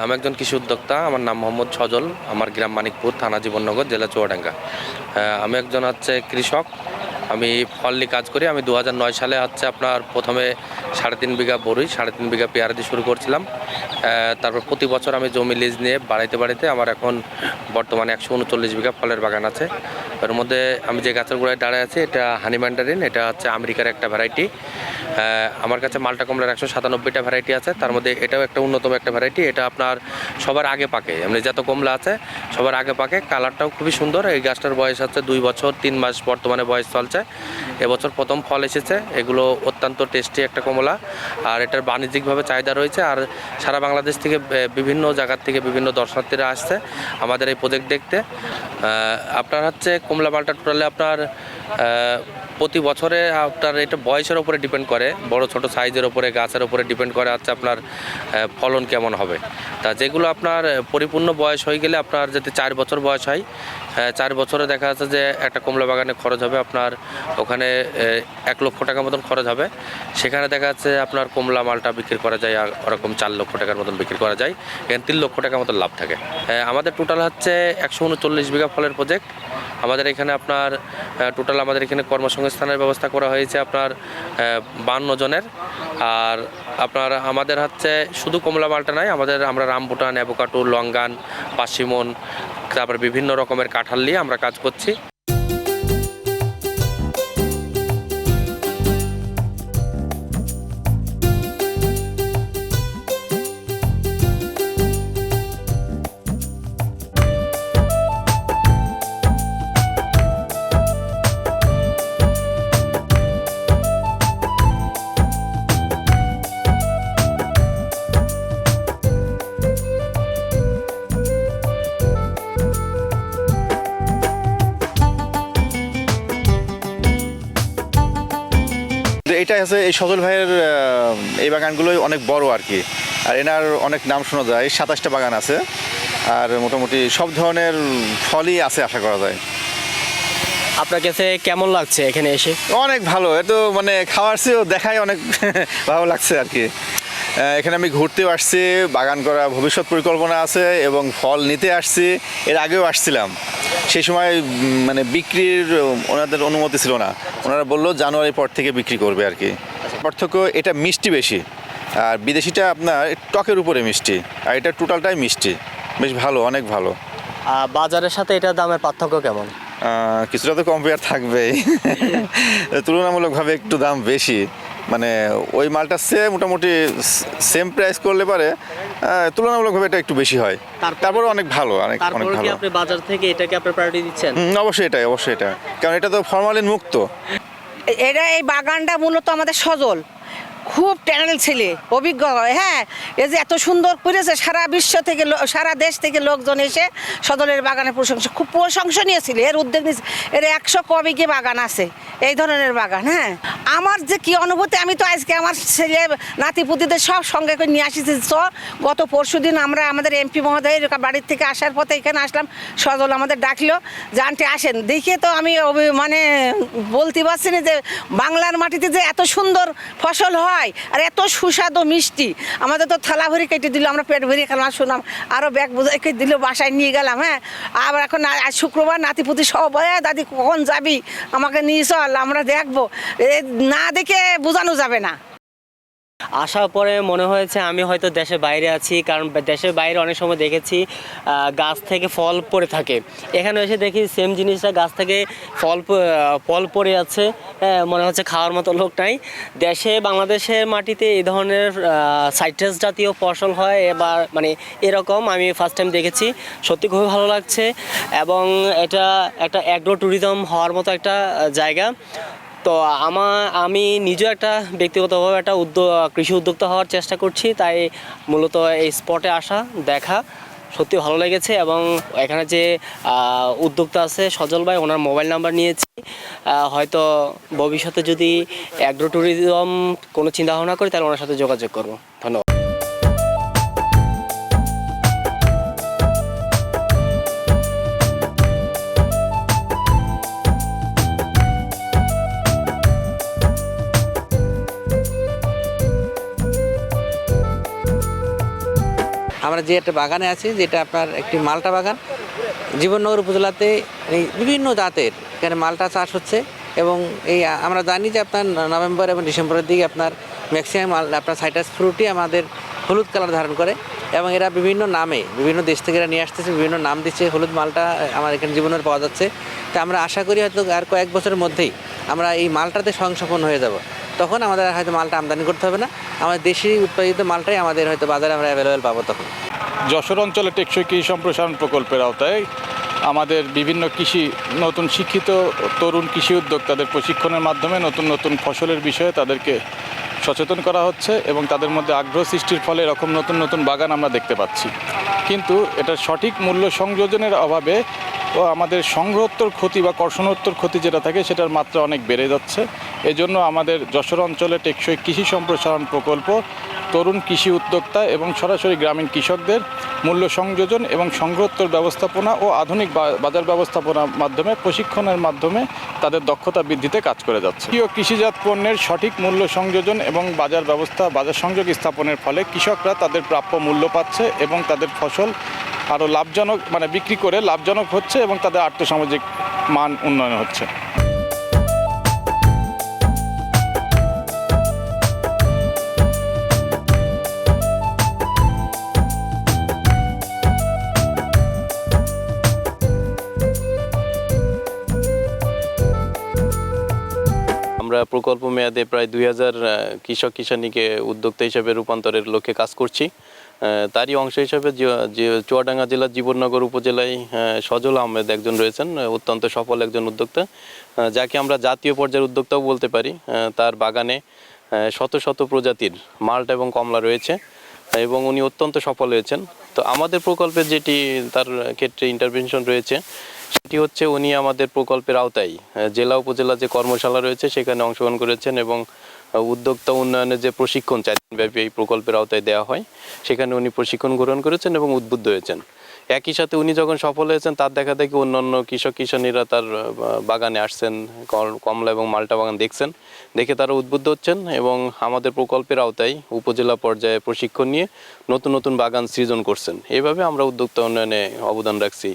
আমি একজন কৃষি উদ্যোক্তা। আমার নাম মোহাম্মদ সজল। আমার গ্রাম মানিকপুর, থানা জীবননগর, জেলা চুয়াডাঙ্গা। আমি একজন কৃষক। আমি ফল নিয়ে কাজ করি। আমি 2009 সালে আপনার প্রথমে 3.5 বিঘা বরুই, 3.5 বিঘা পেয়ারা দিয়ে শুরু করছিলাম। তারপর প্রতি বছর আমি জমি লিজ নিয়ে বাড়াইতে আমার এখন বর্তমানে 139 বিঘা ফলের বাগান আছে। এর মধ্যে আমি যে গাছের গোড়ায় দাঁড়ায় আছি, এটা হানি ম্যান্ডারিন। এটা আমেরিকার একটা ভ্যারাইটি। আমার কাছে মাল্টা কমলার 197টা ভ্যারাইটি আছে। তার মধ্যে এটাও একটা অন্যতম একটা ভ্যারাইটি। এটা আপনার সবার আগে পাকে, এমনি যত কমলা আছে সবার আগে পাকে। কালারটাও খুবই সুন্দর। এই গাছটার বয়স 2 বছর 3 মাস বর্তমানে বয়স চলছে। এবছর প্রথম ফল এসেছে। এগুলো অত্যন্ত টেস্টি একটা কমলা, আর এটার বাণিজ্যিকভাবে চাহিদা রয়েছে। আর সারা বাংলাদেশ থেকে বিভিন্ন জায়গার থেকে বিভিন্ন দর্শনার্থীরা আসছে আমাদের এই প্রজেক্ট দেখতে। আপনার কমলা মালটা টোটালে আপনার প্রতি বছরে আপনার এটা বয়সের ওপরে ডিপেন্ড করে, বড় ছোট সাইজের ওপরে, গাছের ওপরে ডিপেন্ড করে আপনার ফলন কেমন হবে। তা যেগুলো আপনার পরিপূর্ণ বয়স হয়ে গেলে, আপনার যদি 4 বছর বয়স হয়, 4 বছরে দেখা যাচ্ছে যে একটা কমলা বাগানে খরচ হবে আপনার ওখানে 1 লক্ষ টাকা মতন খরচ হবে। সেখানে দেখা যাচ্ছে আপনার কমলা মালটা বিক্রি করা যায় ওরকম 4 লক্ষ টাকার মতন বিক্রি করা যায়। এখানে 3 লক্ষ টাকা মতন লাভ থাকে। আমাদের টোটাল 139 বিঘা ফলের প্রজেক্ট। আমাদের এখানে আপনার টোটাল আমাদের এখানে কর্মসংস্থানের ব্যবস্থা করা হয়েছে আপনার 52 জনের। আর আপনার আমাদের শুধু কমলা মালটা নয়, আমরা রামবুটান, অ্যাভোকাডো, লঙ্গান, পার্সিমন, তারপর বিভিন্ন রকমের কাঁঠাল নিয়ে আমরা কাজ করছি। এটা এই সজল ভাইয়ের এই বাগানগুলোই অনেক বড় আর কি। আর এনার অনেক নাম শোনা যায়। 27টা বাগান আছে, আর মোটামুটি সব ধরনের ফলই আছে আশা করা যায়। আপনার কাছে কেমন লাগছে এখানে এসে? অনেক ভালো। এতো খাওয়ার চেয়েও দেখাই অনেক ভালো লাগছে আর কি। এখানে আমি ঘুরতেও আসছি, বাগান করা ভবিষ্যৎ পরিকল্পনা আছে এবং ফল নিতে আসছি। এর আগেও আসছিলাম, সেই সময় বিক্রির ওনাদের অনুমতি ছিল না। ওনারা বললো জানুয়ারির পর থেকে বিক্রি করবে আর কি। পার্থক্য এটা মিষ্টি বেশি, আর বিদেশিটা আপনার টকের উপরে মিষ্টি, আর এটা টোটালটাই মিষ্টি। বেশ ভালো, অনেক ভালো। বাজারের সাথে এটার দামের পার্থক্য কেমন? কিছুটা তো কম্পেয়ার থাকবেই। তুলনামূলকভাবে একটু দাম বেশি। ওই মালটার চেয়ে মোটামুটি সেম প্রাইস করলে পারে তুলনামূলকভাবে এটা একটু বেশি হয়। তারপরে অনেক ভালো, অনেক ভালো। আপনি বাজার থেকে এটাকে আপনি প্রায়োরিটি দিচ্ছেন? অবশ্যই এটা, কারণ এটা তো ফরমালিন মুক্ত। এই বাগানটা মূলত আমাদের সজল খুব ট্যালেন্ট ছেলে, অভিজ্ঞ। হ্যাঁ, এই যে এত সুন্দর করেছে, সারা বিশ্ব থেকে, সারা দেশ থেকে লোকজন এসে সজলের বাগানের খুব প্রশংসা নিয়েছিল। এর উদ্যোগ নিয়েছে। এর 100 বিঘে বাগান আছে, এই ধরনের বাগান। হ্যাঁ, আমার যে কি অনুভূতি, আমি তো আজকে আমার ছেলে নাতিপুতিদের সব সঙ্গে করে নিয়ে আসিছি। গত পরশুদিন আমরা আমাদের এমপি মহোদয়ের বাড়ির থেকে আসার পথে এখানে আসলাম। সজল আমাদের ডাকলো যে আন্টি আসেন। দেখে তো আমি বলতে পারছি না যে বাংলার মাটিতে যে এত সুন্দর ফসল হয় আর এত সুস্বাদু মিষ্টি। আমাদের তো থালা ভরি কেটে দিল, আমরা পেট ভরিয়ে খেলাম, শুনলাম। আরও ব্যাগ বোঝাই কেটে দিল, বাসায় নিয়ে গেলাম। হ্যাঁ, আবার এখন শুক্রবার নাতিপুতি সব দাদি কখন যাবি, আমাকে নিয়ে চল, আমরা দেখবো। না দেখে বোঝানো যাবে না। আসার পরে মনে হয়েছে আমি হয়তো দেশের বাইরে আছি, কারণ দেশের বাইরে অনেক সময় দেখেছি গাছ থেকে ফল পড়ে থাকে। এখানে এসে দেখি সেম জিনিসটা, গাছ থেকে ফল পড়ে আছে। মনে হচ্ছে খাওয়ার মতো লোক নাই। বাংলাদেশের মাটিতে এই ধরনের সাইট্রাস জাতীয় ফসল হয় এবার এরকম আমি ফার্স্ট টাইম দেখেছি। সত্যি খুবই ভালো লাগছে, এবং এটা একটা অ্যাগ্রো ট্যুরিজম হওয়ার মতো একটা জায়গা। তো আমি নিজেও একটা ব্যক্তিগতভাবে একটা কৃষি উদ্যোক্তা হওয়ার চেষ্টা করছি, তাই মূলত এই স্পটে আসা, দেখা সত্যি ভালো লেগেছে। এবং এখানে যে উদ্যোক্তা আছে সজল ভাই, ওনার মোবাইল নাম্বার নিয়েছি। হয়তো ভবিষ্যতে যদি অ্যাগ্রো ট্যুরিজম কোনো চিন্তাভাবনা করি, তাহলে ওনার সাথে যোগাযোগ করবো। ধন্যবাদ। আমার আমরা যে একটা বাগানে আছি, যেটা আপনার একটি মালটা বাগান। জীবননগর উপজেলাতে এই বিভিন্ন জাতের এখানে মালটা চাষ হচ্ছে এবং এই আমরা জানি যে আপনার নভেম্বর এবং ডিসেম্বরের দিকে আপনার ম্যাক্সিমাম আপনার সাইট্রাস ফ্রুটই আমাদের হলুদ কালার ধারণ করে এবং এরা বিভিন্ন নামে বিভিন্ন দেশ থেকে এরা নিয়ে আসতেছে, বিভিন্ন নাম দিচ্ছে। হলুদ মালটা আমার এখানে জীবননগর পাওয়া যাচ্ছে। তো আমরা আশা করি হয়তো আর কয়েক বছরের মধ্যেই আমরা এই মালটাতে স্বয়ংসম্পন্ন হয়ে যাব। তখন আমাদের হয়তো মালটা আমদানি করতে হবে না, আমাদের দেশি উৎপাদিত মালটাই আমাদের হয়তো বাজারে আমরা অ্যাভেলেবেল পাবো তখন। যশোর অঞ্চলে টেকসই কৃষি সম্প্রসারণ প্রকল্পের আওতায় আমাদের বিভিন্ন নতুন শিক্ষিত তরুণ কৃষি উদ্যোক্তাদের প্রশিক্ষণের মাধ্যমে নতুন নতুন ফসলের বিষয়ে তাদেরকে সচেতন করা হচ্ছে এবং তাদের মধ্যে আগ্রহ সৃষ্টির ফলে এরকম নতুন নতুন বাগান আমরা দেখতে পাচ্ছি। কিন্তু এটার সঠিক মূল্য সংযোজনের অভাবে ও আমাদের সংগ্রহোত্তর ক্ষতি বা কর্ষণোত্তর ক্ষতি যেটা থাকে সেটার মাত্রা অনেক বেড়ে যাচ্ছে। এজন্য আমাদের যশোর অঞ্চলে টেকসই কৃষি সম্প্রসারণ প্রকল্প তরুণ কৃষি উদ্যোক্তা এবং সরাসরি গ্রামীণ কৃষকদের মূল্য সংযোজন এবং সংগ্রহোত্তর ব্যবস্থাপনা ও আধুনিক বাজার ব্যবস্থাপনার মাধ্যমে প্রশিক্ষণের মাধ্যমে তাদের দক্ষতা বৃদ্ধিতে কাজ করে যাচ্ছে। কৃষিজাত পণ্যের সঠিক মূল্য সংযোজন এবং বাজার সংযোগ স্থাপনের ফলে কৃষকরা তাদের প্রাপ্য মূল্য পাচ্ছে এবং তাদের ফসল আরও লাভজনক বিক্রি করে লাভজনক হচ্ছে এবং তাদের আর্থসামাজিক মান উন্নয়ন হচ্ছে। আমরা প্রকল্প মেয়াদে প্রায় 2000 কৃষক কিষানীকে উদ্যোক্তা হিসেবে রূপান্তরের লক্ষ্যে কাজ করছি। তারই অংশ হিসেবে চুয়াডাঙ্গা জেলার জীবননগর উপজেলায় সজল আহমেদ একজন রয়েছেন, অত্যন্ত সফল একজন উদ্যোক্তা, যাকে আমরা জাতীয় পর্যায়ের উদ্যোক্তাও বলতে পারি। তার বাগানে শত শত প্রজাতির মাল্টা এবং কমলা রয়েছে এবং উনি অত্যন্ত সফল হয়েছেন। তো আমাদের প্রকল্পের যেটি তার ক্ষেত্রে ইন্টারভেনশন রয়েছে সেটি হচ্ছে উনি আমাদের প্রকল্পের আওতায় জেলা উপজেলা যে কর্মশালা রয়েছে সেখানে অংশগ্রহণ করেছেন এবং উদ্যোক্তা উন্নয়নের যে প্রশিক্ষণ 4 দিনব্যাপী এই প্রকল্পের আওতায় দেওয়া হয় সেখানে উনি প্রশিক্ষণ গ্রহণ করেছেন এবং উদ্বুদ্ধ হয়েছেন। একই সাথে উনি যখন সফল হয়েছেন তার দেখা দেখি অন্যান্য কৃষক কিষানীরা তার বাগানে আসছেন, কমলা এবং মাল্টা বাগান দেখছেন, দেখে তারা উদ্বুদ্ধ হচ্ছেন এবং আমাদের প্রকল্পের আওতায় উপজেলা পর্যায়ে প্রশিক্ষণ নিয়ে নতুন নতুন বাগান সৃজন করছেন। এভাবে আমরা উদ্যোক্তা উন্নয়নে অবদান রাখছি।